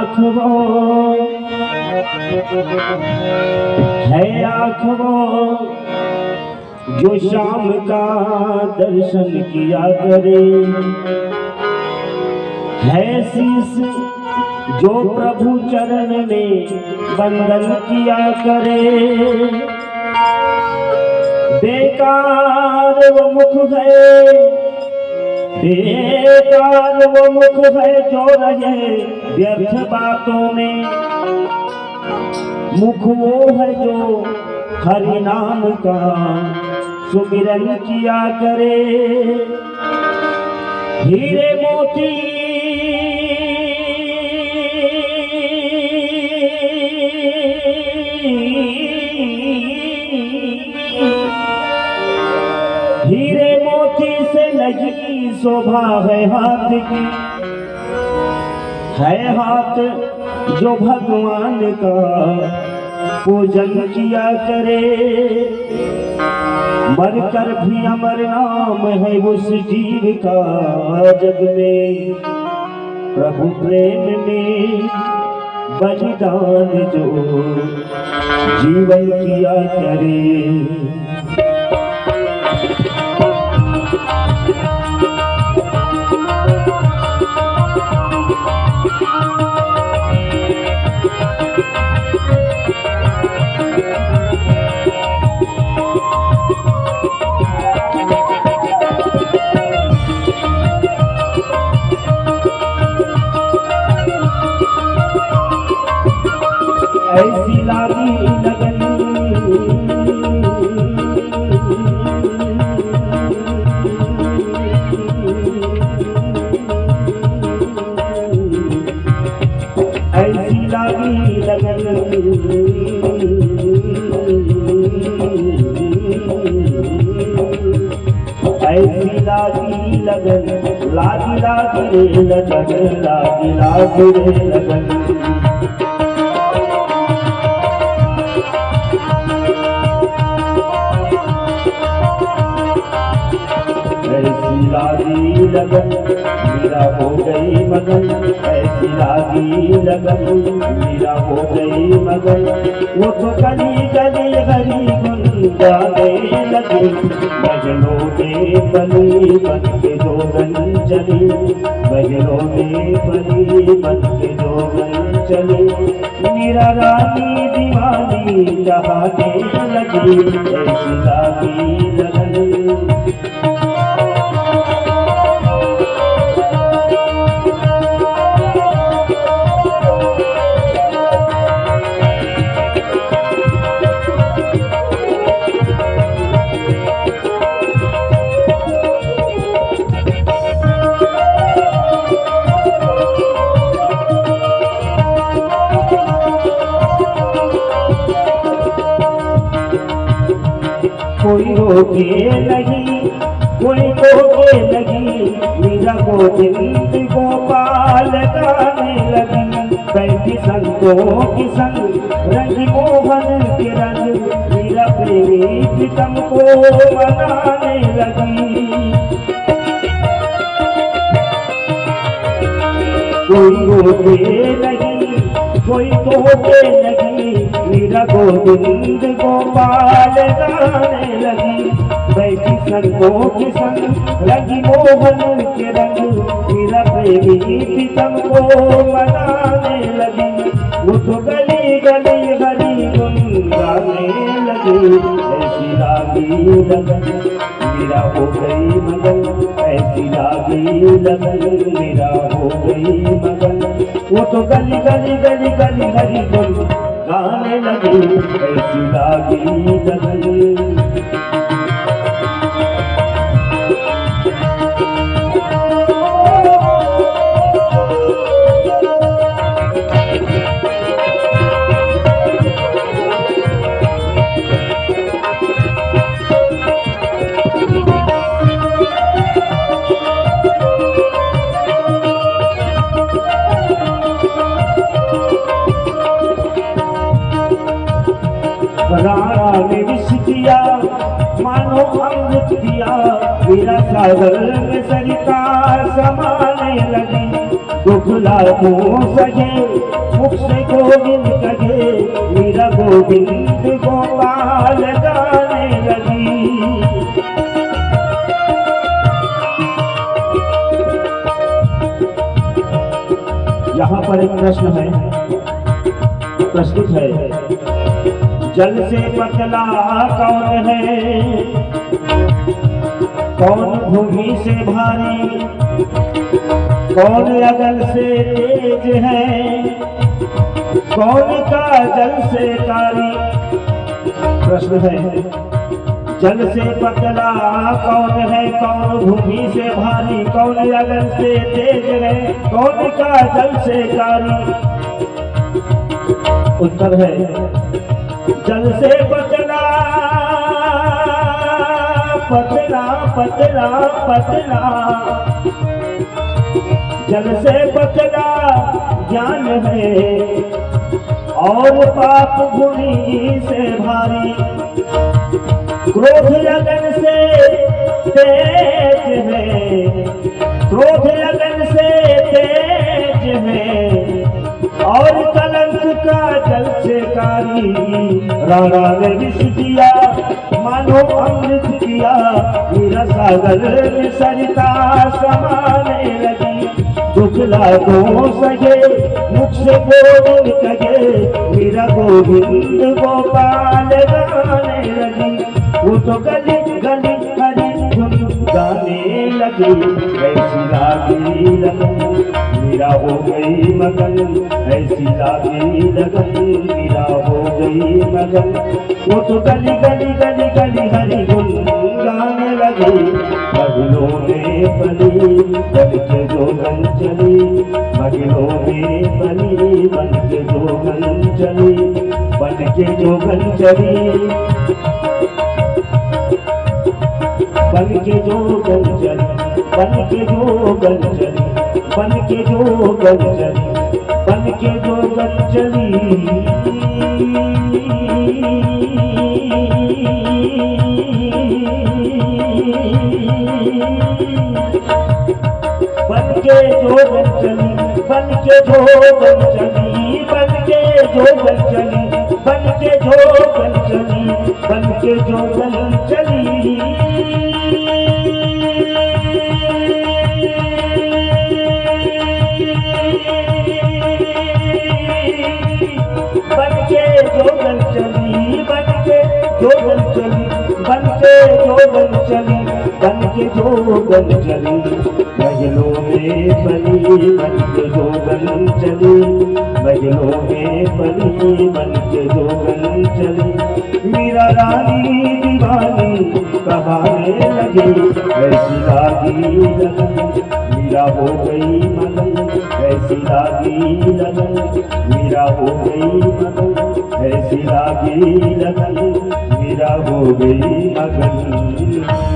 आँख वो है आँख वो जो शाम का दर्शन किया करे, है शीश जो प्रभु चरण में बंदन किया करे। बेकार वो मुख है, बेकार वो मुख है जो रहे व्यर्थ बातों में। मुख वो है जो हरि नाम का सुमिरन किया करे। हीरे मोती हीरे मोती से नहीं शोभा है हाथ की, है हाथ जो भगवान का पूजन किया करे। मरकर भी अमर नाम है उस जीव का जग में, प्रभु प्रेम में बलिदान जो जीवन किया करे। ऐसी लागी लगन ऐसी लागी लगन ऐसी लागी लगन, लागी लागी रे लगन, लागी लागी रे लगन। ऐसी लागी लगन मेरा हो गई मगन, ऐसी लागी लगन मेरा हो गई मगन। वो तो गली गली हरी गुन गाने लगे, बजनों में बनी बन के जोगन चली, बजनों में बनी बन के जोगन चली। मेरा रानी दीवानी चाहने लगी, ऐसी लागी लगन। कोई रोके नहीं, कोई रोके नहीं, मीरा गोविंद गोपाल गाने लगी। बैठी संतों की संग रंग मोहन के रंग, मीरा प्रेमी प्रीतम को मनाने लगी। कोई रोके नहीं, कोई रोके नहीं, मीरा गोविंद गोपाल गाने लगी। बैठी संगों की संग रंगी मोहन के रंग, मीरा प्रेमी प्रीतम को मनाने लगी। वो तो गली गली हरी गुन गाने लगी, ऐसी लागी लगन मेरा हो गई मगन, ऐसी लागी लगन मेरा हो गई मगन। वो तो गली गली गली गली हरी गुन गाने लगी, ऐसी लागी लगन। राणा ने विष दिया मानो अमृत दिया, मेरा सागर में सरिता समाने लगी। दुख लाखों सहे मुख से गोविंद कहे मीरा गोविंद गोपाल गाने लगी। यहाँ पर एक प्रश्न है, प्रस्तुत है। जल से पतला कौन है, कौन भूमि से भारी, कौन अगल से तेज है, कौन का जल से कारी। प्रश्न है, जल से पतला कौन है, कौन भूमि से भारी, कौन अगल से तेज है, कौन का जल से कारी। उत्तर है, जल से पतला पतला पतला पतला, जल से पतला ज्ञान है और पाप भूमि से भारी। क्रोध लगन से तेज है, क्रोध लगन से तेज है और कलंक का जल से कारी। राणा ने विष दिया मानो अमृत किया, मीरा सागर में सरिता समाने लगी। दुखला दो सगे मुख से गोविंद कहे मीरा गोविंद गोपाल गाने लगी। वो तो गली गली हरी धुन गाने लगी, ऐसी लागी लगन मीरा हो गई मगन, ऐसी लागी लगन मीरा हो गई मगन। वो तो गली गली गली गली हरी धुन गाने लगी। मगलों में पली बन के जोगन चली, मगलों में पली बन के जोगन चली, बन के जोगन चली, बन के जोगन चली, बन के जोगन चली, बन के जोगन चली, बन के जोगन चली। बन के जोगन चली, बन के जोगन चली, बन के जोगन चली, बन के जोगन चली, बन के जोगन चली। बन के जोगन चली, बन के जोगन चली, बन के जोगन चली, बन के जोगन चली। मगलों में पली बन के जोगन चली, मगलों में पली बन के जोगन चली। मीरा रानी दीवानी कहाने लगी, ऐसी लागी लगन मीरा हो गई मगन, ऐसी लागी लगन मीरा हो गई मगन, ऐसी लागी लगन मीरा हो गई मगन।